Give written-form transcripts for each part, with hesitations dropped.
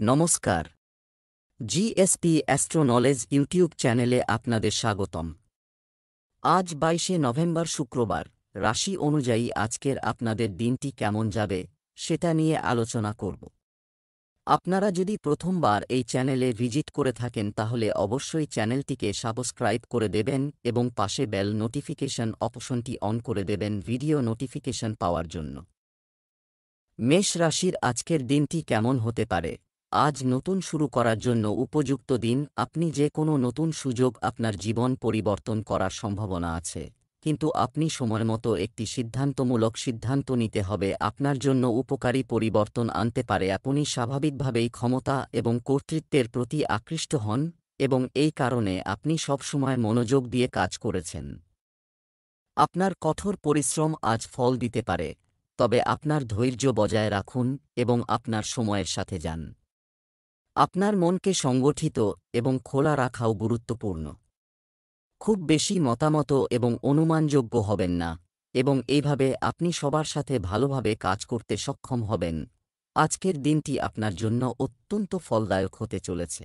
নমস্কার। GSP astro knowledge YouTube চ্যানেলে আপনাদের স্বাগতম। আজ 22শে নভেম্বর শুক্রবার। রাশি অনুযায়ী আজকের আপনাদের দিনটি কেমন যাবে সেটা নিয়ে আলোচনা করব। আপনারা যদি প্রথমবার এই চ্যানেলে ভিজিট করে থাকেন তাহলে অবশ্যই চ্যানেলটিকে সাবস্ক্রাইব করে দেবেন এবং পাশে বেল নোটিফিকেশন অপশনটি অন করে দেবেন ভিডিও নোটিফিকেশন পাওয়ার জন্য। মেষ রাশির আজকের দিনটি কেমন হতে পারে? আজ নতুন শুরু করার জন্য উপযুক্ত দিন। আপনি যে কোনো নতুন সুযোগ আপনার জীবন পরিবর্তন করার সম্ভাবনা আছে, কিন্তু আপনি সময়মতো একটি সিদ্ধান্তমূলক সিদ্ধান্ত নিতে হবে। আপনার জন্য উপকারী পরিবর্তন আনতে পারে। আপনি স্বাভাবিকভাবেই ক্ষমতা এবং কর্তৃত্বের প্রতি আকৃষ্ট হন এবং এই কারণে আপনি সবসময় মনোযোগ দিয়ে কাজ করেছেন। আপনার কঠোর পরিশ্রম আজ ফল দিতে পারে, তবে আপনার ধৈর্য বজায় রাখুন এবং আপনার সময়ের সাথে যান। আপনার মনকে সংগঠিত এবং খোলা রাখাও গুরুত্বপূর্ণ। খুব বেশি মতামত এবং অনুমানযোগ্য হবেন না এবং এইভাবে আপনি সবার সাথে ভালোভাবে কাজ করতে সক্ষম হবেন। আজকের দিনটি আপনার জন্য অত্যন্ত ফলদায়ক হতে চলেছে।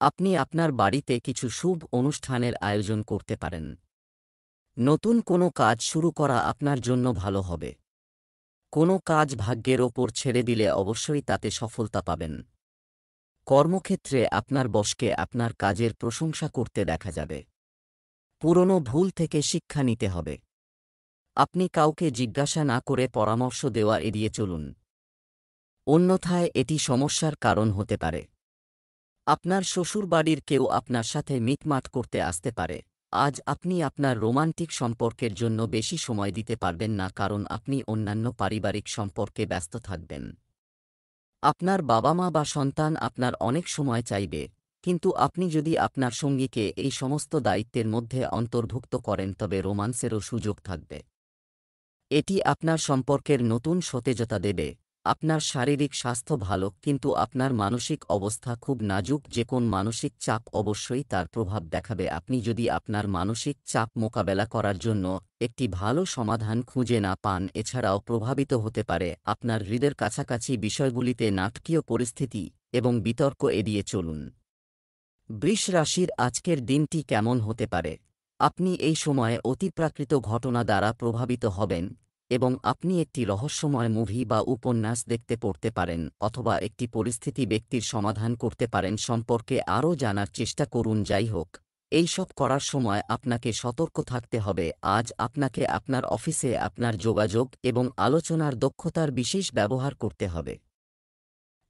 আপনি আপনার বাড়িতে কিছু শুভ অনুষ্ঠানের আয়োজন করতে পারেন। নতুন কোনো কাজ শুরু করা আপনার জন্য ভালো হবে। কোনো কাজ ভাগ্যের ওপর ছেড়ে দিলে অবশ্যই তাতে সফলতা পাবেন। কর্মক্ষেত্রে আপনার বসকে আপনার কাজের প্রশংসা করতে দেখা যাবে। পুরনো ভুল থেকে শিক্ষা নিতে হবে। আপনি কাউকে জিজ্ঞাসা না করে পরামর্শ দেওয়া এড়িয়ে চলুন, অন্যথায় এটি সমস্যার কারণ হতে পারে। আপনার শ্বশুরবাড়ির কেউ আপনার সাথে মিটমাট করতে আসতে পারে। আজ আপনি আপনার রোমান্টিক সম্পর্কের জন্য বেশি সময় দিতে পারবেন না, কারণ আপনি অন্যান্য পারিবারিক সম্পর্কে ব্যস্ত থাকবেন। আপনার বাবা মা বা সন্তান আপনার অনেক সময় চাইবে, কিন্তু আপনি যদি আপনার সঙ্গীকে এই সমস্ত দায়িত্বের মধ্যে অন্তর্ভুক্ত করেন তবে রোমান্সেরও সুযোগ থাকবে। এটি আপনার সম্পর্কের নতুন সতেজতা দেবে। আপনার শারীরিক স্বাস্থ্য ভালো, কিন্তু আপনার মানসিক অবস্থা খুব নাজুক। যে কোন মানসিক চাপ অবশ্যই তার প্রভাব দেখাবে। আপনি যদি আপনার মানসিক চাপ মোকাবেলা করার জন্য একটি ভালো সমাধান খুঁজে না পান, এছাড়াও প্রভাবিত হতে পারে আপনার হৃদয়ের কাছাকাছি বিষয়গুলিতে নাটকীয় পরিস্থিতি এবং বিতর্ক এড়িয়ে চলুন। বৃষ রাশির আজকের দিনটি কেমন হতে পারে? আপনি এই সময়ে অতিপ্রাকৃত ঘটনা দ্বারা প্রভাবিত হবেন এবং আপনি একটি রহস্যময় মুভি বা উপন্যাস দেখতে পড়তে পারেন, অথবা একটি পরিস্থিতি ব্যক্তির সমাধান করতে পারেন। সম্পর্কে আরও জানার চেষ্টা করুন। যাই হোক, এই সব করার সময় আপনাকে সতর্ক থাকতে হবে। আজ আপনাকে আপনার অফিসে আপনার যোগাযোগ এবং আলোচনার দক্ষতার বিশেষ ব্যবহার করতে হবে।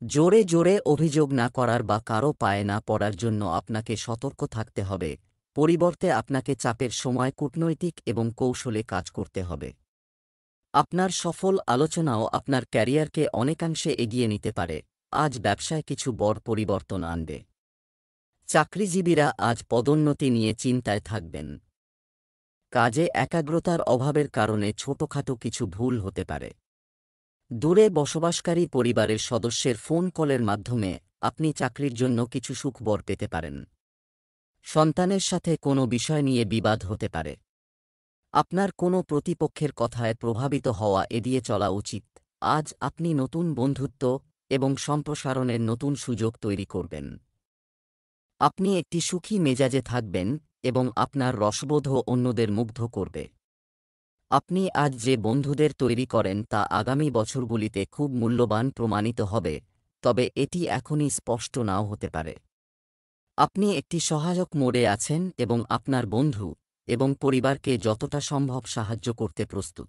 জোরে জোরে অভিযোগ না করার বা কারো পায়ে না পড়ার জন্য আপনাকে সতর্ক থাকতে হবে। পরিবর্তে আপনাকে চাপের সময় কূটনৈতিক এবং কৌশলে কাজ করতে হবে। আপনার সফল আলোচনাও আপনার ক্যারিয়ারকে অনেকাংশে এগিয়ে নিতে পারে। আজ ব্যবসায় কিছু বড় পরিবর্তন আনবে। চাকরিজীবীরা আজ পদোন্নতি নিয়ে চিন্তায় থাকবেন। কাজে একাগ্রতার অভাবের কারণে ছোটখাটো কিছু ভুল হতে পারে। দূরে বসবাসকারী পরিবারের সদস্যের ফোন কলের মাধ্যমে আপনি চাকরির জন্য কিছু সুখবর পেতে পারেন। সন্তানের সাথে কোনো বিষয় নিয়ে বিবাদ হতে পারে। আপনার কোনো প্রতিপক্ষের কথায় প্রভাবিত হওয়া এড়িয়ে চলা উচিত। আজ আপনি নতুন বন্ধুত্ব এবং সম্প্রসারণের নতুন সুযোগ তৈরি করবেন। আপনি একটি সুখী মেজাজে থাকবেন এবং আপনার রসবোধও অন্যদের মুগ্ধ করবে। আপনি আজ যে বন্ধুদের তৈরি করেন তা আগামী বছরগুলিতে খুব মূল্যবান প্রমাণিত হবে, তবে এটি এখনই স্পষ্ট নাও হতে পারে। আপনি একটি সহায়ক মোড়ে আছেন এবং আপনার বন্ধু এবং পরিবারকে যতটা সম্ভব সাহায্য করতে প্রস্তুত।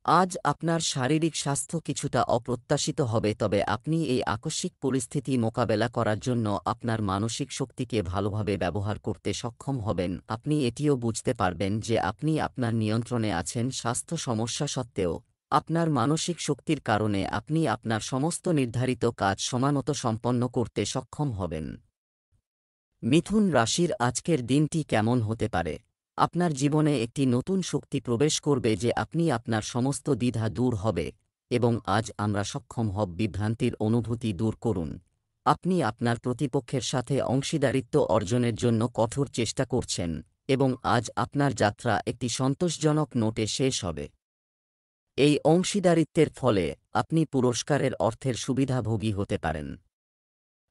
আজ আপনার শারীরিক স্বাস্থ্য কিছুটা অপ্রত্যাশিত হবে, তবে আপনি এই আকস্মিক পরিস্থিতি মোকাবেলা করার জন্য আপনার মানসিক শক্তিকে ভালোভাবে ব্যবহার করতে সক্ষম হবেন। আপনি এটিও বুঝতে পারবেন যে আপনি আপনার নিয়ন্ত্রণে আছেন। স্বাস্থ্য সমস্যা সত্ত্বেও আপনার মানসিক শক্তির কারণে আপনি আপনার সমস্ত নির্ধারিত কাজ সময়মতো সম্পন্ন করতে সক্ষম হবেন। মিথুন রাশির আজকের দিনটি কেমন হতে পারে? আপনার জীবনে একটি নতুন শক্তি প্রবেশ করবে যে আপনি আপনার সমস্ত দ্বিধা দূর হবে এবং আজ আমরা সক্ষম হব বিভ্রান্তির অনুভূতি দূর করুন। আপনি আপনার প্রতিপক্ষের সাথে অংশীদারিত্ব অর্জনের জন্য কঠোর চেষ্টা করছেন এবং আজ আপনার যাত্রা একটি সন্তোষজনক নোটে শেষ হবে। এই অংশীদারিত্বের ফলে আপনি পুরস্কারের অর্থের সুবিধাভোগী হতে পারেন।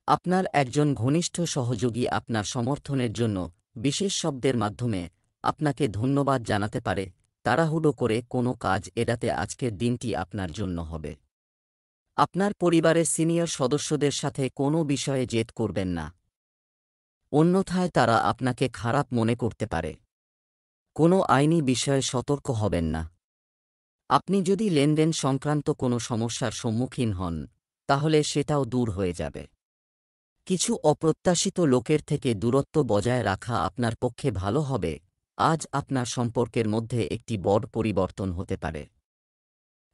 আপনার একজন ঘনিষ্ঠ সহযোগী আপনার সমর্থনের জন্য বিশেষ শব্দের মাধ্যমে আপনাকে ধন্যবাদ জানাতে পারে। তাড়াহুড়ো করে কোনো কাজ এড়াতে আজকের দিনটি আপনার জন্য হবে। আপনার পরিবারের সিনিয়র সদস্যদের সাথে কোনো বিষয়ে জেদ করবেন না, অন্যথায় তারা আপনাকে খারাপ মনে করতে পারে। কোনো আইনি বিষয়ে সতর্ক হবেন না। আপনি যদি লেনদেন সংক্রান্ত কোনো সমস্যার সম্মুখীন হন, তাহলে সেটাও দূর হয়ে যাবে। কিছু অপ্রত্যাশিত লোকের থেকে দূরত্ব বজায় রাখা আপনার পক্ষে ভালো হবে। আজ আপনার সম্পর্কের মধ্যে একটি বড় পরিবর্তন হতে পারে।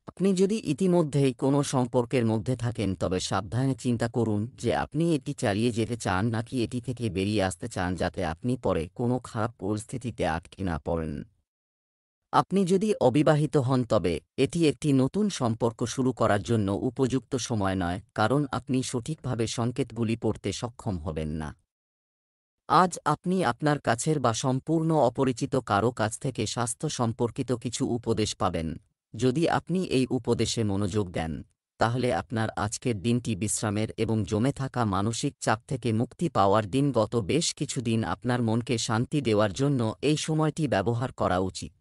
আপনি যদি ইতিমধ্যেই কোনো সম্পর্কের মধ্যে থাকেন, তবে সাবধানে চিন্তা করুন যে আপনি এটি চালিয়ে যেতে চান নাকি এটি থেকে বেরিয়ে আসতে চান, যাতে আপনি পরে কোনো খারাপ পরিস্থিতিতে আটকে না পড়েন। আপনি যদি অবিবাহিত হন, তবে এটি একটি নতুন সম্পর্ক শুরু করার জন্য উপযুক্ত সময় নয়, কারণ আপনি সঠিকভাবে সংকেতগুলি পড়তে সক্ষম হবেন না। আজ আপনি আপনার কাছের বা সম্পূর্ণ অপরিচিত কারও কাছ থেকে স্বাস্থ্য সম্পর্কিত কিছু উপদেশ পাবেন। যদি আপনি এই উপদেশে মনোযোগ দেন, তাহলে আপনার আজকের দিনটি বিশ্রামের এবং জমে থাকা মানসিক চাপ থেকে মুক্তি পাওয়ার দিন। গত বেশ কিছুদিন আপনার মনকে শান্তি দেওয়ার জন্য এই সময়টি ব্যবহার করা উচিত।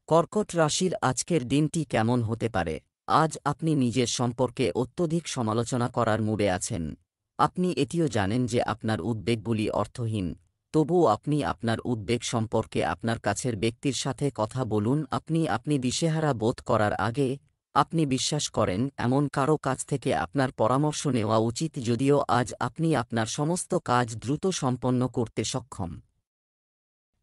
কর্কট রাশির আজকের দিনটি কেমন হতে পারে? আজ আপনি নিজের সম্পর্কে অত্যধিক সমালোচনা করার মুডে আছেন। আপনি এটিও জানেন যে আপনার উদ্বেগগুলি অর্থহীন, তবুও আপনি আপনার উদ্বেগ সম্পর্কে আপনার কাছের ব্যক্তির সাথে কথা বলুন। আপনি দিশেহারা বোধ করার আগে আপনি বিশ্বাস করেন এমন কারও কাছ থেকে আপনার পরামর্শ নেওয়া উচিত, যদিও আজ আপনি আপনার সমস্ত কাজ দ্রুত সম্পন্ন করতে সক্ষম।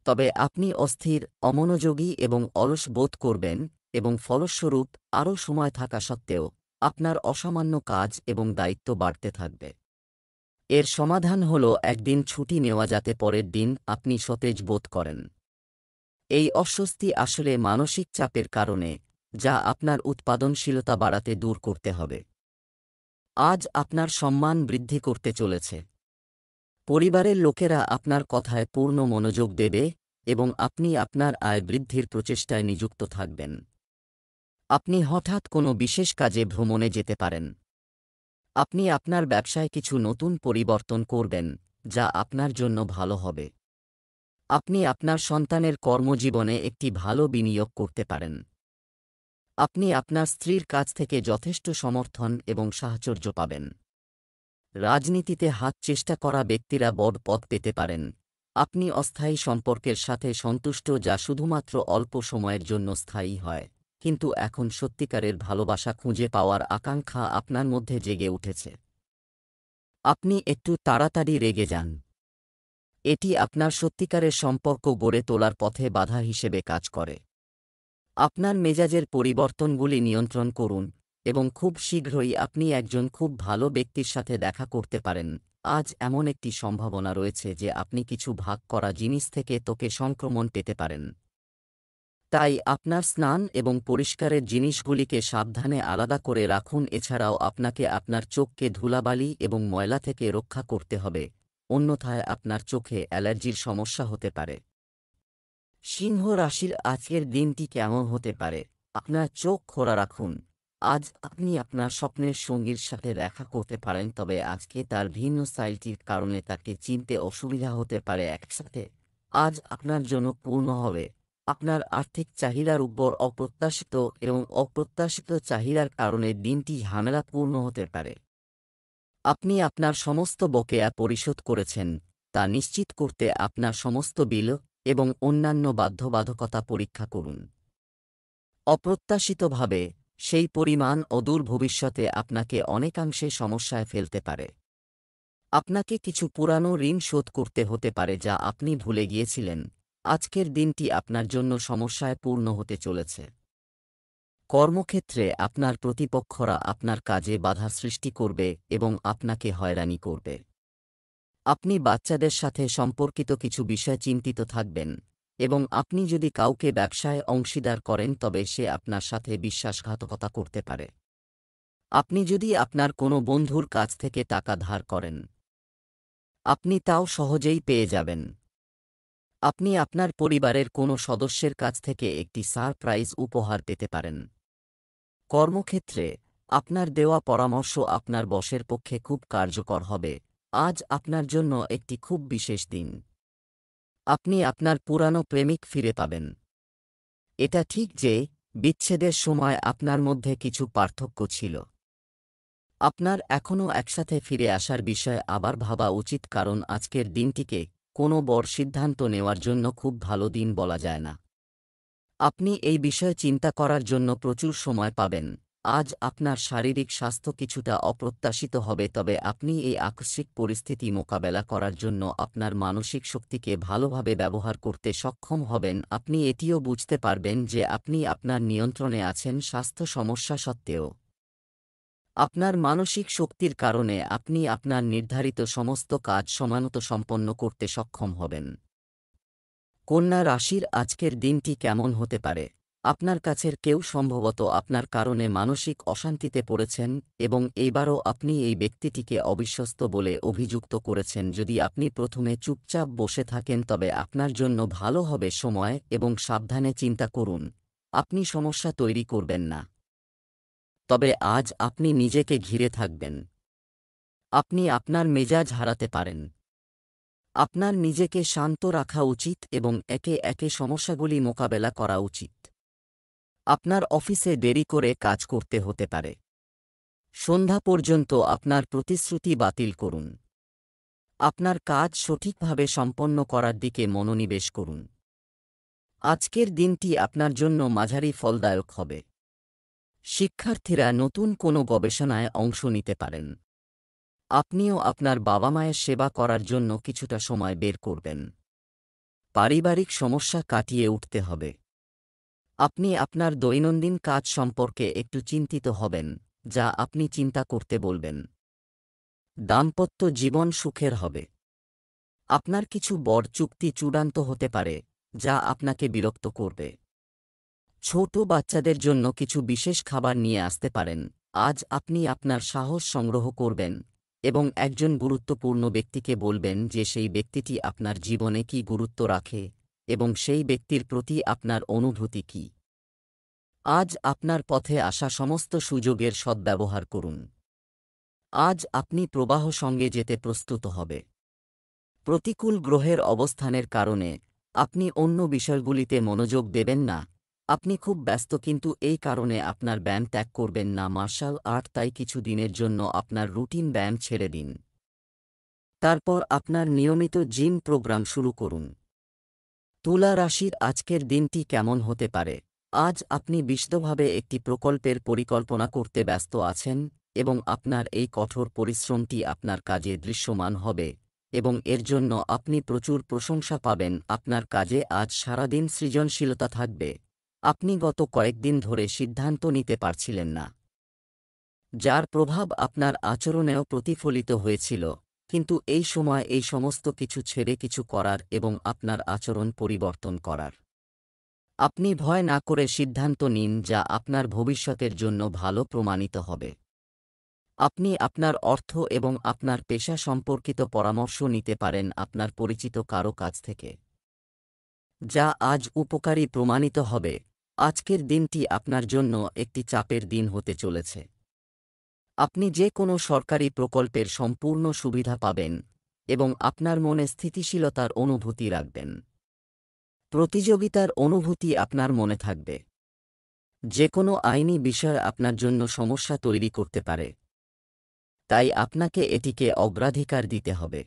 তবে আপনি অস্থির, অমনোযোগী এবং অলস বোধ করবেন, এবং ফলস্বরূপ আরও সময় থাকা সত্ত্বেও আপনার অসামান্য কাজ এবং দায়িত্ব বাড়তে থাকবে। এর সমাধান হল একদিন ছুটি নেওয়া, যাতে পরের দিন আপনি সতেজ বোধ করেন। এই অস্বস্তি আসলে মানসিক চাপের কারণে, যা আপনার উৎপাদনশীলতা বাড়াতে দূর করতে হবে। আজ আপনার সম্মান বৃদ্ধি করতে চলেছে। পরিবারের লোকেরা আপনার কথায় পূর্ণ মনোযোগ দেবে এবং আপনি আপনার আয় বৃদ্ধির প্রচেষ্টায় নিযুক্ত থাকবেন। আপনি হঠাৎ কোনো বিশেষ কাজে ভ্রমণে যেতে পারেন। আপনি আপনার ব্যবসায় কিছু নতুন পরিবর্তন করবেন, যা আপনার জন্য ভালো হবে। আপনি আপনার সন্তানের কর্মজীবনে একটি ভালো বিনিয়োগ করতে পারেন। আপনি আপনার স্ত্রীর কাছ থেকে যথেষ্ট সমর্থন এবং সাহচর্য পাবেন। রাজনীতিতে হাত চেষ্টা করা ব্যক্তিরা বড় পদ পেতে পারেন। আপনি অস্থায়ী সম্পর্কের সাথে সন্তুষ্ট, যা শুধুমাত্র অল্প সময়ের জন্য স্থায়ী হয়, কিন্তু এখন সত্যিকারের ভালোবাসা খুঁজে পাওয়ার আকাঙ্ক্ষা আপনার মধ্যে জেগে উঠেছে। আপনি একটু তাড়াতাড়ি রেগে যান। এটি আপনার সত্যিকারের সম্পর্ক গড়ে তোলার পথে বাধা হিসেবে কাজ করে। আপনার মেজাজের পরিবর্তনগুলি নিয়ন্ত্রণ করুন, এবং খুব শীঘ্রই আপনি একজন খুব ভালো ব্যক্তির সাথে দেখা করতে পারেন। আজ এমন একটি সম্ভাবনা রয়েছে যে আপনি কিছু ভাগ করা জিনিস থেকে ত্বকে সংক্রমণ পেতে পারেন। তাই আপনার স্নান এবং পরিষ্কারের জিনিসগুলিকে সাবধানে আলাদা করে রাখুন। এছাড়াও আপনাকে আপনার চোখকে ধুলাবালি এবং ময়লা থেকে রক্ষা করতে হবে, অন্যথায় আপনার চোখে অ্যালার্জির সমস্যা হতে পারে। সিংহ রাশির আজকের দিনটি কেমন হতে পারে? আপনার চোখ খোলা রাখুন। আজ আপনি আপনার স্বপ্নের সঙ্গীর সাথে দেখা করতে পারেন, তবে আজকে তার ভিন্ন স্টাইলটির কারণে তাকে চিনতে অসুবিধা হতে পারে। একসাথে আজ আপনার জন্য পূর্ণ হবে। আপনার আর্থিক চাহিদার উপর অপ্রত্যাশিত চাহিদার কারণে দিনটি ঝামেলাপূর্ণ হতে পারে। আপনি আপনার সমস্ত বকেয়া পরিশোধ করেছেন তা নিশ্চিত করতে আপনার সমস্ত বিল এবং অন্যান্য বাধ্যবাধকতা পরীক্ষা করুন। অপ্রত্যাশিতভাবে সেই পরিমাণ অদূর ভবিষ্যতে আপনাকে অনেকাংশে সমস্যায় ফেলতে পারে। আপনাকে কিছু পুরানো ঋণ শোধ করতে হতে পারে যা আপনি ভুলে গিয়েছিলেন। আজকের দিনটি আপনার জন্য সমস্যায় পূর্ণ হতে চলেছে। কর্মক্ষেত্রে আপনার প্রতিপক্ষরা আপনার কাজে বাধা সৃষ্টি করবে এবং আপনাকে হয়রানি করবে। আপনি বাচ্চাদের সাথে সম্পর্কিত কিছু বিষয় চিন্তিত থাকবেন, এবং আপনি যদি কাউকে ব্যবসায় অংশীদার করেন, তবে সে আপনার সাথে বিশ্বাসঘাতকতা করতে পারে। আপনি যদি আপনার কোনো বন্ধুর কাছ থেকে টাকা ধার করেন, আপনি তাও সহজেই পেয়ে যাবেন। আপনি আপনার পরিবারের কোনো সদস্যের কাছ থেকে একটি সারপ্রাইজ উপহার পেতে পারেন। কর্মক্ষেত্রে আপনার দেওয়া পরামর্শ আপনার বসের পক্ষে খুব কার্যকর হবে। আজ আপনার জন্য একটি খুব বিশেষ দিন। আপনি আপনার পুরানো প্রেমিক ফিরে পাবেন। এটা ঠিক যে বিচ্ছেদের সময় আপনার মধ্যে কিছু পার্থক্য ছিল। আপনার এখনও একসাথে ফিরে আসার বিষয়ে আবার ভাবা উচিত, কারণ আজকের দিনটিকে কোনো বড় সিদ্ধান্ত নেওয়ার জন্য খুব ভালো দিন বলা যায় না। আপনি এই বিষয়ে চিন্তা করার জন্য প্রচুর সময় পাবেন। আজ আপনার শারীরিক স্বাস্থ্য কিছুটা অপ্রত্যাশিত হবে, তবে আপনি এই আকস্মিক পরিস্থিতি মোকাবেলা করার জন্য আপনার মানসিক শক্তিকে ভালোভাবে ব্যবহার করতে সক্ষম হবেন। আপনি এটিও বুঝতে পারবেন যে আপনি আপনার নিয়ন্ত্রণে আছেন স্বাস্থ্য সমস্যা সত্ত্বেও। আপনার মানসিক শক্তির কারণে আপনি আপনার নির্ধারিত সমস্ত কাজ সময়মত সম্পন্ন করতে সক্ষম হবেন। কন্যা রাশির আজকের দিনটি কেমন হতে পারে? আপনার কাছের কেউ সম্ভবত আপনার কারণে মানসিক অশান্তিতে পড়েছেন এবং এইবারও আপনি এই ব্যক্তিটিকে অবিশ্বস্ত বলে অভিযুক্ত করেছেন। যদি আপনি প্রথমে চুপচাপ বসে থাকেন তবে আপনার জন্য ভালো হবে। সময় এবং সাবধানে চিন্তা করুন। আপনি সমস্যা তৈরি করবেন না। তবে আজ আপনি নিজেকে ঘিরে থাকবেন। আপনি আপনার মেজাজ হারাতে পারেন। আপনার নিজেকে শান্ত রাখা উচিত এবং একে একে সমস্যাগুলি মোকাবেলা করা উচিত। আপনার অফিসে দেরি করে কাজ করতে হতে পারে। সন্ধ্যা পর্যন্ত আপনার প্রতিশ্রুতি বাতিল করুন। আপনার কাজ সঠিকভাবে সম্পন্ন করার দিকে মনোনিবেশ করুন। আজকের দিনটি আপনার জন্য মাঝারি ফলদায়ক হবে। শিক্ষার্থীরা নতুন কোনো গবেষণায় অংশ নিতে পারেন। আপনিও আপনার বাবা মায়ের সেবা করার জন্য কিছুটা সময় বের করবেন। পারিবারিক সমস্যা কাটিয়ে উঠতে হবে। আপনি আপনার দৈনন্দিন কাজ সম্পর্কে একটু চিন্তিত হবেন, যা আপনি চিন্তা করতে বলবেন। দাম্পত্য জীবন সুখের হবে। আপনার কিছু বড় চুক্তি চূড়ান্ত হতে পারে, যা আপনাকে বিরক্ত করবে। ছোট বাচ্চাদের জন্য কিছু বিশেষ খাবার নিয়ে আসতে পারেন। আজ আপনি আপনার সাহস সংগ্রহ করবেন এবং একজন গুরুত্বপূর্ণ ব্যক্তিকে বলবেন যে সেই ব্যক্তিটি আপনার জীবনে কী গুরুত্ব রাখে এবং সেই ব্যক্তির প্রতি আপনার অনুভূতি কী। আজ আপনার পথে আসা সমস্ত সুযোগের সদ্ব্যবহার করুন। আজ আপনি প্রবাহ সঙ্গে যেতে প্রস্তুত হবে। প্রতিকূল গ্রহের অবস্থানের কারণে আপনি অন্য বিষয়গুলিতে মনোযোগ দেবেন না। আপনি খুব ব্যস্ত, কিন্তু এই কারণে আপনার ব্যায়াম ত্যাগ করবেন না। মার্শাল আর্ট, তাই কিছু দিনের জন্য আপনার রুটিন ব্যায়াম ছেড়ে দিন। তারপর আপনার নিয়মিত জিম প্রোগ্রাম শুরু করুন। তুলা রাশির আজকের দিনটি কেমন হতে পারে? আজ আপনি বিশদভাবে একটি প্রকল্পের পরিকল্পনা করতে ব্যস্ত আছেন এবং আপনার এই কঠোর পরিশ্রমটি আপনার কাজে দৃশ্যমান হবে এবং এর জন্য আপনি প্রচুর প্রশংসা পাবেন। আপনার কাজে আজ সারাদিন সৃজনশীলতা থাকবে। আপনি গত কয়েকদিন ধরে সিদ্ধান্ত নিতে পারছিলেন না, যার প্রভাব আপনার আচরণেও প্রতিফলিত হয়েছিল, কিন্তু এই সময় এই সমস্ত কিছু ছেড়ে কিছু করার এবং আপনার আচরণ পরিবর্তন করার। আপনি ভয় না করে সিদ্ধান্ত নিন, যা আপনার ভবিষ্যতের জন্য ভালো প্রমাণিত হবে। আপনি আপনার অর্থ এবং আপনার পেশা সম্পর্কিত পরামর্শ নিতে পারেন আপনার পরিচিত কারো কাছ থেকে, যা আজ উপকারী প্রমাণিত হবে। আজকের দিনটি আপনার জন্য একটি চাপের দিন হতে চলেছে। আপনি যে কোনো সরকারি প্রকল্পের সম্পূর্ণ সুবিধা পাবেন এবং আপনার মনে স্থিতিশীলতার অনুভূতি রাখবেন। প্রতিযোগিতার অনুভূতি আপনার মনে থাকবে। যে কোনো আইনি বিষয় আপনার জন্য সমস্যা তৈরি করতে পারে, তাই আপনাকে এটিকে অগ্রাধিকার দিতে হবে।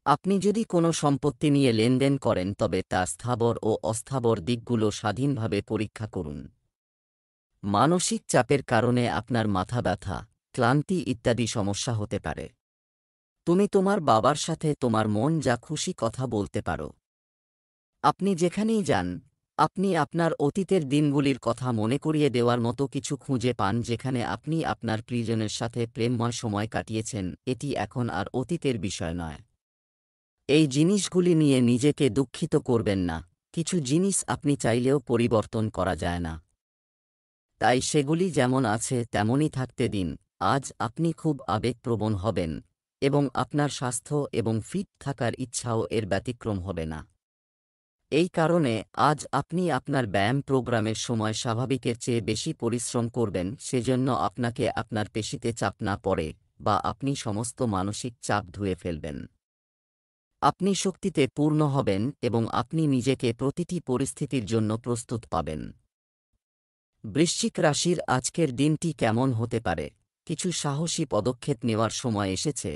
আপনি যদি কোনো সম্পত্তি নিয়ে লেনদেন করেন তবে তা স্থাবর ও অস্থাবর দিকগুলো স্বাধীনভাবে পরীক্ষা করুন। মানসিক চাপের কারণে আপনার মাথা ব্যথা, ক্লান্তি ইত্যাদি সমস্যা হতে পারে। তুমি তোমার বাবার সাথে তোমার মন যা খুশি কথা বলতে পারো। আপনি যেখানেই যান, আপনি আপনার অতীতের দিনগুলির কথা মনে করিয়ে দেওয়ার মতো কিছু খুঁজে পান যেখানে আপনি আপনার প্রিয়জনের সাথে প্রেমময় সময় কাটিয়েছেন। এটি এখন আর অতীতের বিষয় নয়। এই জিনিসগুলি নিয়ে নিজেকে দুঃখিত করবেন না। কিছু জিনিস আপনি চাইলেও পরিবর্তন করা যায় না, তাই সেগুলি যেমন আছে তেমনই থাকতে দিন। আজ আপনি খুব আবেগপ্রবণ হবেন এবং আপনার স্বাস্থ্য এবং ফিট থাকার ইচ্ছাও এর ব্যতিক্রম হবে না। এই কারণে আজ আপনি আপনার ব্যায়াম প্রোগ্রামের সময় স্বাভাবিকের চেয়ে বেশি পরিশ্রম করবেন, সেজন্য আপনাকে আপনার পেশিতে চাপ না পড়ে বা আপনি সমস্ত মানসিক চাপ ধুয়ে ফেলবেন। আপনি শক্তিতে পূর্ণ হবেন এবং আপনি নিজেকে প্রতিটি পরিস্থিতির জন্য প্রস্তুত পাবেন। বৃশ্চিক রাশির আজকের দিনটি কেমন হতে পারে? কিছু সাহসী পদক্ষেপ নেওয়ার সময় এসেছে,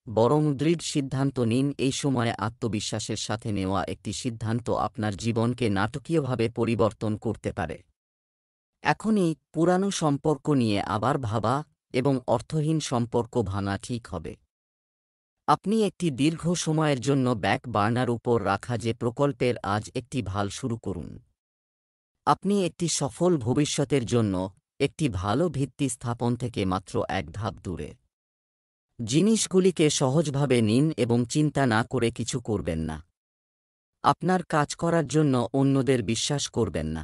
বরং দৃঢ় সিদ্ধান্ত নিন। এই সময়ে আত্মবিশ্বাসের সাথে নেওয়া একটি সিদ্ধান্ত আপনার জীবনকে নাটকীয়ভাবে পরিবর্তন করতে পারে। এখনই পুরানো সম্পর্ক নিয়ে আবার ভাবা এবং অর্থহীন সম্পর্ক ভাঙা ঠিক হবে। আপনি একটি দীর্ঘ সময়ের জন্য ব্যাক বার্নার উপর রাখা যে প্রকল্পের আজ একটি ভাল শুরু করুন। আপনি একটি সফল ভবিষ্যতের জন্য একটি ভালো ভিত্তি স্থাপন থেকে মাত্র এক ধাপ দূরে। জিনিসগুলিকে সহজভাবে নিন এবং চিন্তা না করে কিছু করবেন না। আপনার কাজ করার জন্য অন্যদের বিশ্বাস করবেন না।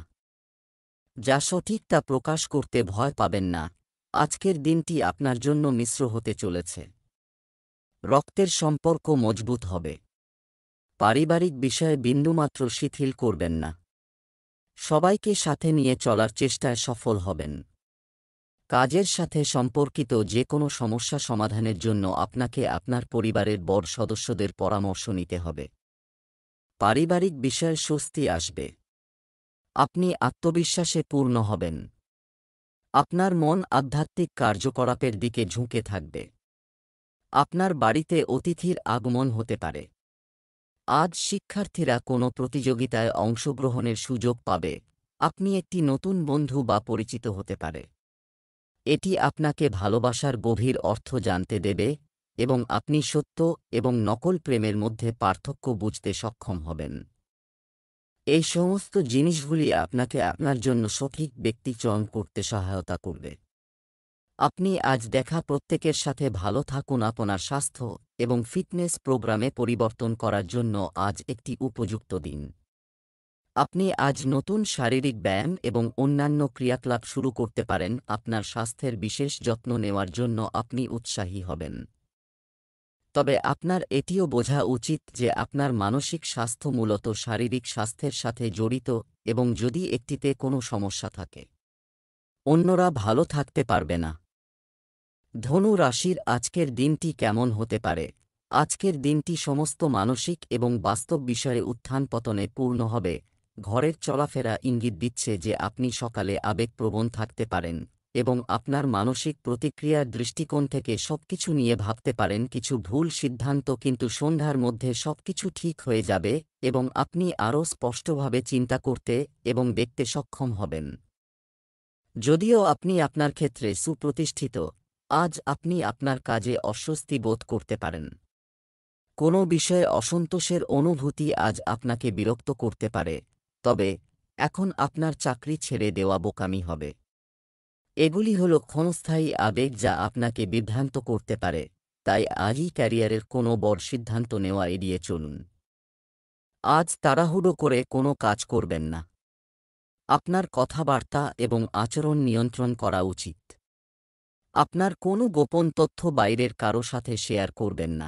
যা সঠিক তা প্রকাশ করতে ভয় পাবেন না। আজকের দিনটি আপনার জন্য মিশ্র হতে চলেছে। রক্তের সম্পর্ক মজবুত হবে। পারিবারিক বিষয়ে বিন্দুমাত্র শিথিল করবেন না। সবাইকে সাথে নিয়ে চলার চেষ্টায় সফল হবেন। কাজের সাথে সম্পর্কিত যে কোনো সমস্যা সমাধানের জন্য আপনাকে আপনার পরিবারের বড় সদস্যদের পরামর্শ নিতে হবে। পারিবারিক বিষয়ে স্বস্তি আসবে। আপনি আত্মবিশ্বাসে পূর্ণ হবেন। আপনার মন আধ্যাত্মিক কার্যকলাপের দিকে ঝুঁকে থাকবে। আপনার বাড়িতে অতিথির আগমন হতে পারে। আজ শিক্ষার্থীরা কোনো প্রতিযোগিতায় অংশগ্রহণের সুযোগ পাবে। আপনি একটি নতুন বন্ধু বা পরিচিত হতে পারে। এটি আপনাকে ভালোবাসার গভীর অর্থ জানতে দেবে এবং আপনি সত্য এবং নকল প্রেমের মধ্যে পার্থক্য বুঝতে সক্ষম হবেন। এই সমস্ত জিনিসগুলি আপনাকে আপনার জন্য সঠিক ব্যক্তি চয়ন করতে সহায়তা করবে। আপনি আজ দেখা প্রত্যেকের সাথে ভালো থাকুন। আপনার স্বাস্থ্য এবং ফিটনেস প্রোগ্রামে পরিবর্তন করার জন্য আজ একটি উপযুক্ত দিন। আপনি আজ নতুন শারীরিক ব্যায়াম এবং অন্যান্য ক্রিয়াকলাপ শুরু করতে পারেন। আপনার স্বাস্থ্যের বিশেষ যত্ন নেওয়ার জন্য আপনি উৎসাহী হবেন। তবে আপনার এটিও বোঝা উচিত যে আপনার মানসিক স্বাস্থ্য মূলত শারীরিক স্বাস্থ্যের সাথে জড়িত এবং যদি একটিতে কোনো সমস্যা থাকে, অন্যরা ভালো থাকতে পারবে না। ধনু রাশির আজকের দিনটি কেমন হতে পারে? আজকের দিনটি সমস্ত মানসিক এবং বাস্তব বিষয়ে উত্থান পতনে পূর্ণ হবে। ঘরের চলাফেরা ইঙ্গিত দিচ্ছে যে আপনি সকালে আবেগপ্রবণ থাকতে পারেন এবং আপনার মানসিক প্রতিক্রিয়ার দৃষ্টিকোণ থেকে সবকিছু নিয়ে ভাবতে পারেন। কিছু ভুল সিদ্ধান্ত, কিন্তু সন্ধ্যার মধ্যে সবকিছু ঠিক হয়ে যাবে এবং আপনি আরও স্পষ্টভাবে চিন্তা করতে এবং দেখতে সক্ষম হবেন। যদিও আপনি আপনার ক্ষেত্রে সুপ্রতিষ্ঠিত, আজ আপনি আপনার কাজে অস্বস্তি বোধ করতে পারেন। কোনো বিষয়ে অসন্তোষের অনুভূতি আজ আপনাকে বিরক্ত করতে পারে, তবে এখন আপনার চাকরি ছেড়ে দেওয়া বোকামি হবে। এগুলি হল ক্ষণস্থায়ী আবেগ যা আপনাকে বিভ্রান্ত করতে পারে, তাই আজই ক্যারিয়ারের কোনো বড় সিদ্ধান্ত নেওয়া এড়িয়ে চলুন। আজ তাড়াহুড়ো করে কোনো কাজ করবেন না। আপনার কথাবার্তা এবং আচরণ নিয়ন্ত্রণ করা উচিত। আপনার কোনো গোপন তথ্য বাইরের কারো সাথে শেয়ার করবেন না।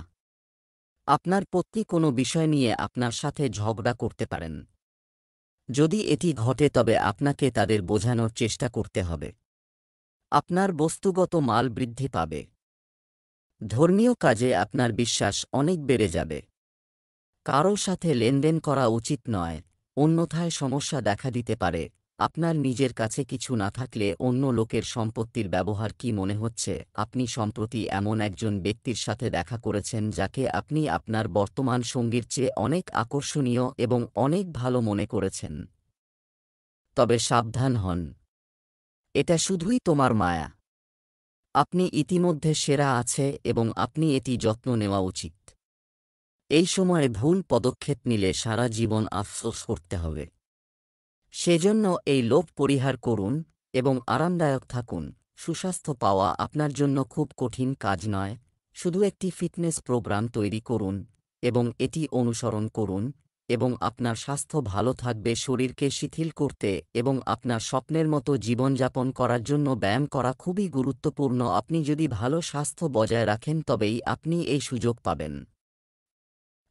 আপনার পত্নী কোনো বিষয় নিয়ে আপনার সাথে ঝগড়া করতে পারেন। যদি এটি ঘটে তবে আপনাকে তাদের বোঝানোর চেষ্টা করতে হবে। আপনার বস্তুগত মাল বৃদ্ধি পাবে। ধর্মীয় কাজে আপনার বিশ্বাস অনেক বেড়ে যাবে। কারো সাথে লেনদেন করা উচিত নয়, অন্যথায় সমস্যা দেখা দিতে পারে। আপনার নিজের কাছে কিছু না থাকলে অন্য লোকের সম্পত্তির ব্যবহার কি মনে হচ্ছে? আপনি সম্প্রতি এমন একজন ব্যক্তির সাথে দেখা করেছেন যাকে আপনি আপনার বর্তমান সঙ্গীর চেয়ে অনেক আকর্ষণীয় এবং অনেক ভালো মনে করেছেন। তবে সাবধান হন, এটা শুধুই তোমার মায়া। আপনি ইতিমধ্যে সেরা আছে এবং আপনি এটি যত্ন নেওয়া উচিত। এই সময়ে ভুল পদক্ষেপ নিলে সারা জীবন আফসোস করতে হবে। সেজন্য এই লোভ পরিহার করুন এবং আরামদায়ক থাকুন। সুস্বাস্থ্য পাওয়া আপনার জন্য খুব কঠিন কাজ নয়। শুধু একটি ফিটনেস প্রোগ্রাম তৈরি করুন এবং এটি অনুসরণ করুন এবং আপনার স্বাস্থ্য ভালো থাকবে। শরীরকে শিথিল করতে এবং আপনার স্বপ্নের মতো জীবনযাপন করার জন্য ব্যায়াম করা খুবই গুরুত্বপূর্ণ। আপনি যদি ভালো স্বাস্থ্য বজায় রাখেন তবেই আপনি এই সুযোগ পাবেন।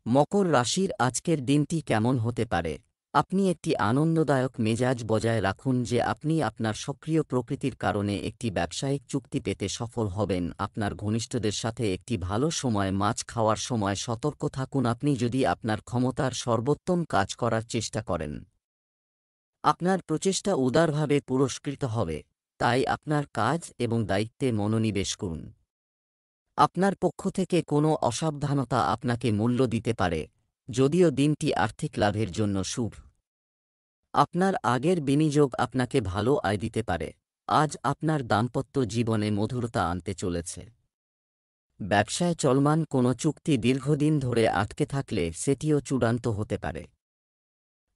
মকর রাশির আজকের দিনটি কেমন হতে পারে? আপনি একটি আনন্দদায়ক মেজাজ বজায় রাখুন যে আপনি আপনার সক্রিয় প্রকৃতির কারণে একটি ব্যবসায়িক চুক্তি পেতে সফল হবেন। আপনার ঘনিষ্ঠদের সাথে একটি ভালো সময়, মাছ খাওয়ার সময় সতর্ক থাকুন আপনি যদি আপনার ক্ষমতার সর্বোত্তম কাজ করার চেষ্টা করেন। আপনার প্রচেষ্টা উদারভাবে পুরস্কৃত হবে, তাই আপনার কাজ এবং দায়িত্বে মনোনিবেশ করুন। আপনার পক্ষ থেকে কোনো অসাবধানতা আপনাকে মূল্য দিতে পারে, যদিও দিনটি আর্থিক লাভের জন্য শুভ। আপনার আগের বিনিয়োগ আপনাকে ভালো আয় দিতে পারে। আজ আপনার দাম্পত্য জীবনে মধুরতা আনতে চলেছে। ব্যবসায় চলমান কোনো চুক্তি দীর্ঘদিন ধরে আটকে থাকলে সেটিও চূড়ান্ত হতে পারে।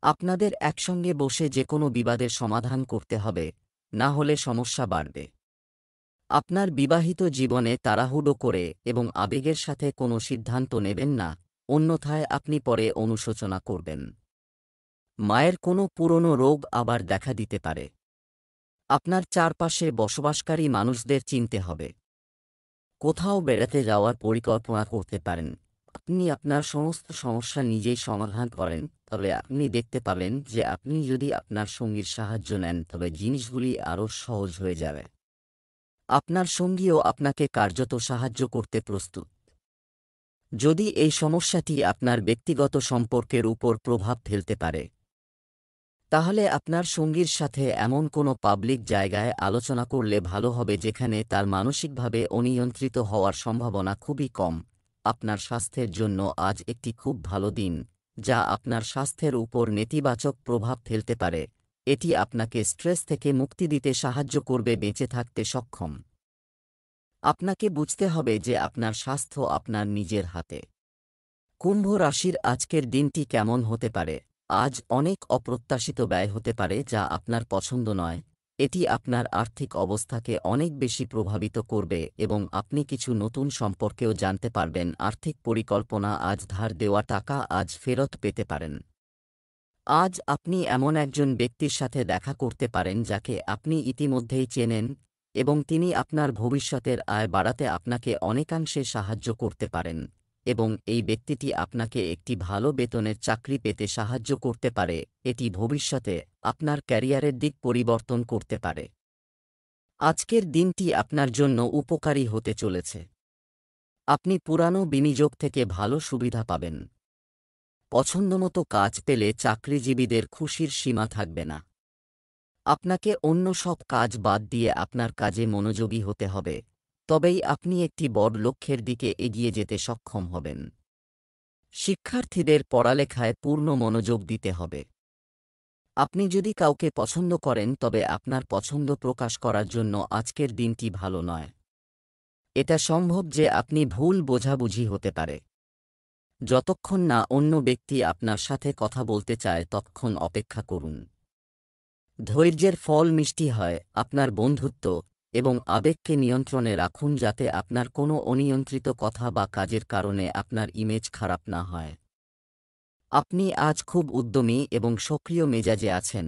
আপনাদের একসঙ্গে বসে যে কোনো বিবাদের সমাধান করতে হবে, না হলে সমস্যা বাড়বে। আপনার বিবাহিত জীবনে তাড়াহুড়ো করে এবং আবেগের সাথে কোনো সিদ্ধান্ত নেবেন না, অন্যথায় আপনি পরে অনুশোচনা করবেন। মায়ের কোনো পুরনো রোগ আবার দেখা দিতে পারে। আপনার চারপাশে বসবাসকারী মানুষদের চিনতে হবে। কোথাও বেড়াতে যাওয়ার পরিকল্পনা করতে পারেন। আপনি আপনার সমস্ত সমস্যা নিজেই সমাধান করেন, তবে আপনি দেখতে পাবেন যে আপনি যদি আপনার সঙ্গীর সাহায্য নেন তবে জিনিসগুলি আরও সহজ হয়ে যাবে। আপনার সঙ্গীও আপনাকে কার্যত সাহায্য করতে প্রস্তুত। যদি এই সমস্যাটি আপনার ব্যক্তিগত সম্পর্কের উপর প্রভাব ফেলতে পারে, তাহলে আপনার সঙ্গীর সাথে এমন কোনো পাবলিক জায়গায় আলোচনা করলে ভালো হবে যেখানে তার মানসিকভাবে অনিয়ন্ত্রিত হওয়ার সম্ভাবনা খুবই কম। আপনার স্বাস্থ্যের জন্য আজ একটি খুব ভালো দিন, যা আপনার স্বাস্থ্যের উপর নেতিবাচক প্রভাব ফেলতে পারে। এটি আপনাকে স্ট্রেস থেকে মুক্তি দিতে সাহায্য করবে, বেঁচে থাকতে সক্ষম। আপনাকে বুঝতে হবে যে আপনার স্বাস্থ্য আপনার নিজের হাতে। কুম্ভ রাশির আজকের দিনটি কেমন হতে পারে? আজ অনেক অপ্রত্যাশিত ব্যয় হতে পারে যা আপনার পছন্দ নয়। এটি আপনার আর্থিক অবস্থাকে অনেক বেশি প্রভাবিত করবে এবং আপনি কিছু নতুন সম্পর্কেও জানতে পারবেন। আর্থিক পরিকল্পনা আজ ধার দেওয়া টাকা আজ ফেরত পেতে পারেন। আজ আপনি এমন একজন ব্যক্তির সাথে দেখা করতে পারেন যাকে আপনি ইতিমধ্যেই চেনেন এবং তিনি আপনার ভবিষ্যতের আয় বাড়াতে আপনাকে অনেকাংশে সাহায্য করতে পারেন এবং এই ব্যক্তিটি আপনাকে একটি ভালো বেতনের চাকরি পেতে সাহায্য করতে পারে। এটি ভবিষ্যতে আপনার ক্যারিয়ারের দিক পরিবর্তন করতে পারে। আজকের দিনটি আপনার জন্য উপকারী হতে চলেছে। আপনি পুরানো বিনিয়োগ থেকে ভালো সুবিধা পাবেন। পছন্দমতো কাজ পেলে চাকরিজীবীদের খুশির সীমা থাকবে না। আপনাকে অন্য সব কাজ বাদ দিয়ে আপনার কাজে মনোযোগী হতে হবে, তবেই আপনি একটি বড় লক্ষ্যের দিকে এগিয়ে যেতে সক্ষম হবেন। শিক্ষার্থীদের পড়ালেখায় পূর্ণ মনোযোগ দিতে হবে। আপনি যদি কাউকে পছন্দ করেন তবে আপনার পছন্দ প্রকাশ করার জন্য আজকের দিনটি ভালো নয়। এটা সম্ভব যে আপনি ভুল বোঝাবুঝি হতে পারে। যতক্ষণ না অন্য ব্যক্তি আপনার সাথে কথা বলতে চায় ততক্ষণ অপেক্ষা করুন। ধৈর্যের ফল মিষ্টি হয়। আপনার বন্ধুত্ব এবং আবেগকে নিয়ন্ত্রণে রাখুন যাতে আপনার কোনো অনিয়ন্ত্রিত কথা বা কাজের কারণে আপনার ইমেজ খারাপ না হয়। আপনি আজ খুব উদ্যমী এবং সক্রিয় মেজাজে আছেন।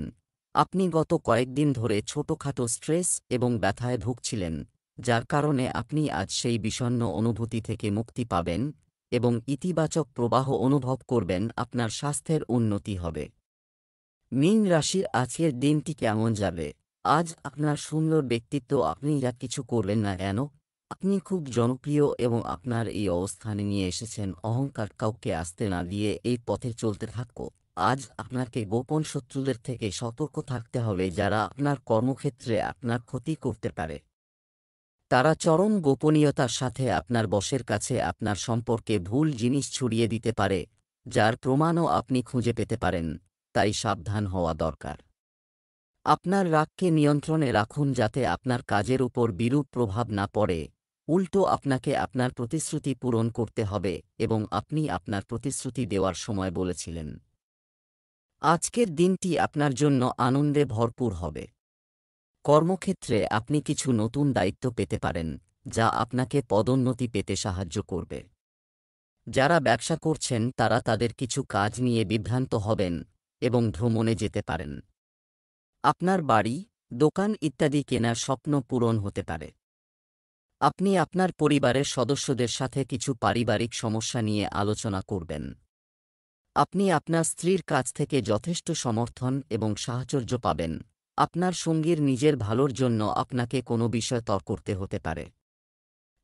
আপনি গত কয়েকদিন ধরে ছোটখাটো স্ট্রেস এবং ব্যথায় ভুগছিলেন, যার কারণে আপনি আজ সেই বিষণ্ণ অনুভূতি থেকে মুক্তি পাবেন এবং ইতিবাচক প্রবাহ অনুভব করবেন। আপনার স্বাস্থ্যের উন্নতি হবে। মীন রাশির আজকের দিনটি কেমন যাবে? আজ আপনার সুন্দর ব্যক্তিত্ব, আপনি যা কিছু করবেন না কেন, আপনি খুব জনপ্রিয় এবং আপনার এই অবস্থানে নিয়ে এসেছেন অহংকার কাউকে আসতে না দিয়ে এই পথে চলতে থাকো। আজ আপনাকে গোপন শত্রুদের থেকে সতর্ক থাকতে হবে যারা আপনার কর্মক্ষেত্রে আপনার ক্ষতি করতে পারে। তারা চরম গোপনীয়তার সাথে আপনার বসের কাছে আপনার সম্পর্কে ভুল জিনিস ছড়িয়ে দিতে পারে, যার প্রমাণও আপনি খুঁজে পেতে পারেন, তাই সাবধান হওয়া দরকার। আপনার রাগকে নিয়ন্ত্রণে রাখুন যাতে আপনার কাজের উপর বিরূপ প্রভাব না পড়ে। উল্টো আপনাকে আপনার প্রতিশ্রুতি পূরণ করতে হবে এবং আপনি আপনার প্রতিশ্রুতি দেওয়ার সময় বলেছিলেন। আজকের দিনটি আপনার জন্য আনন্দে ভরপুর হবে। কর্মক্ষেত্রে আপনি কিছু নতুন দায়িত্ব পেতে পারেন, যা আপনাকে পদোন্নতি পেতে সাহায্য করবে। যারা ব্যবসা করছেন তারা তাদের কিছু কাজ নিয়ে বিভ্রান্ত হবেন এবং ভ্রমণে যেতে পারেন। আপনার বাড়ি, দোকান ইত্যাদি কেনার স্বপ্ন পূরণ হতে পারে। আপনি আপনার পরিবারের সদস্যদের সাথে কিছু পারিবারিক সমস্যা নিয়ে আলোচনা করবেন। আপনি আপনার স্ত্রীর কাছ থেকে যথেষ্ট সমর্থন এবং সাহচর্য পাবেন। আপনার সঙ্গীর নিজের ভালোর জন্য আপনাকে কোনো বিষয় তর্ক করতে হতে পারে।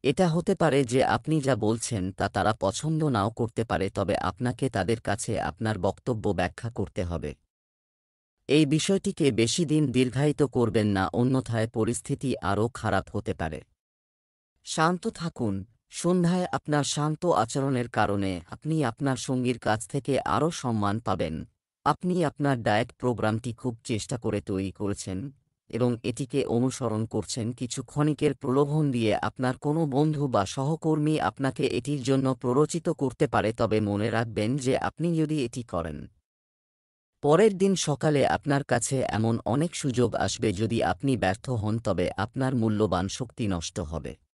এটা হতে পারে যে আপনি যা বলছেন তা তারা পছন্দ নাও করতে পারে, তবে আপনাকে তাদের কাছে আপনার বক্তব্য ব্যাখ্যা করতে হবে। এই বিষয়টিকে বেশি দিন দীর্ঘায়িত করবেন না, অন্যথায় পরিস্থিতি আরও খারাপ হতে পারে। শান্ত থাকুন। সন্ধ্যায় আপনার শান্ত আচরণের কারণে আপনি আপনার সঙ্গীর কাছ থেকে আরও সম্মান পাবেন। আপনি আপনার ডায়েট প্রোগ্রামটি খুব চেষ্টা করে তৈরি করেছেন এবং এটিকে অনুসরণ করছেন। কিছু ক্ষণিকের প্রলোভন দিয়ে আপনার কোনো বন্ধু বা সহকর্মী আপনাকে এটির জন্য প্ররোচিত করতে পারে, তবে মনে রাখবেন যে আপনি যদি এটি করেন, পরের দিন সকালে আপনার কাছে এমন অনেক সুযোগ আসবে। যদি আপনি ব্যর্থ হন তবে আপনার মূল্যবান শক্তি নষ্ট হবে।